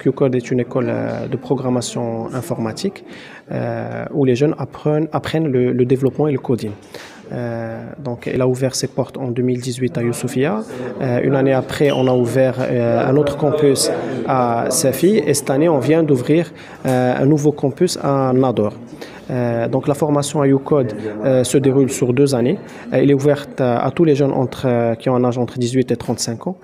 Donc UCODE est une école de programmation informatique où les jeunes apprennent le développement et le coding. Donc, elle a ouvert ses portes en 2018 à Youssoufia. Une année après, on a ouvert un autre campus à Safi. Et cette année, on vient d'ouvrir un nouveau campus à Nador. Donc, la formation à UCODE se déroule sur 2 années. Elle est ouverte à tous les jeunes qui ont un âge entre 18 et 35 ans.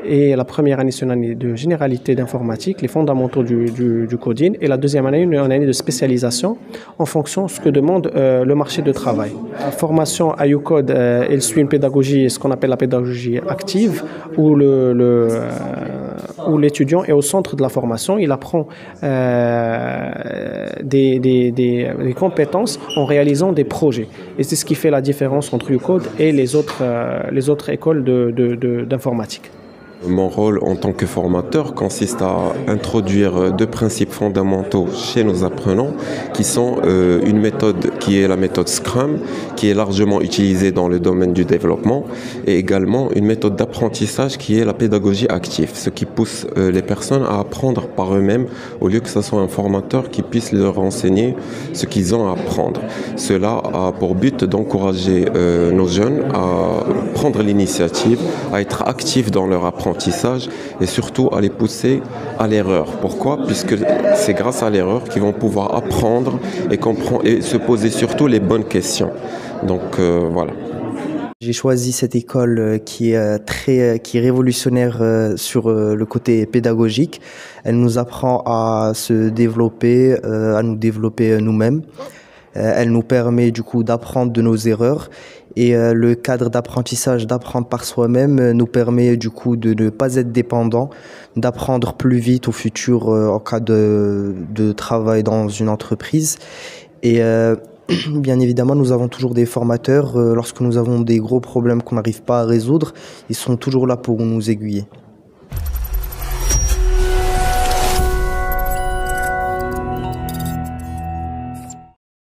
Et la première année, c'est une année de généralité d'informatique, les fondamentaux du coding. Et la deuxième année, une année de spécialisation en fonction de ce que demande le marché de travail. La formation à UCODE, elle suit une pédagogie, ce qu'on appelle la pédagogie active, où l'étudiant est au centre de la formation. Il apprend des compétences en réalisant des projets. Et c'est ce qui fait la différence entre UCODE et les autres écoles d'informatique. Mon rôle en tant que formateur consiste à introduire 2 principes fondamentaux chez nos apprenants qui sont une méthode qui est la méthode Scrum, qui est largement utilisée dans le domaine du développement, et également une méthode d'apprentissage qui est la pédagogie active, ce qui pousse les personnes à apprendre par eux-mêmes au lieu que ce soit un formateur qui puisse leur enseigner ce qu'ils ont à apprendre. Cela a pour but d'encourager nos jeunes à prendre l'initiative, à être actifs dans leur apprentissage et surtout à les pousser à l'erreur. Pourquoi? Puisque c'est grâce à l'erreur qu'ils vont pouvoir apprendre et se poser surtout les bonnes questions. Donc voilà. J'ai choisi cette école qui est révolutionnaire sur le côté pédagogique. Elle nous apprend à se développer, à nous développer nous-mêmes. Elle nous permet du coup d'apprendre de nos erreurs et le cadre d'apprentissage, d'apprendre par soi-même, nous permet du coup de ne pas être dépendant, d'apprendre plus vite au futur en cas de travail dans une entreprise. Et bien évidemment, nous avons toujours des formateurs. Lorsque nous avons des gros problèmes qu'on n'arrive pas à résoudre, ils sont toujours là pour nous aiguiller.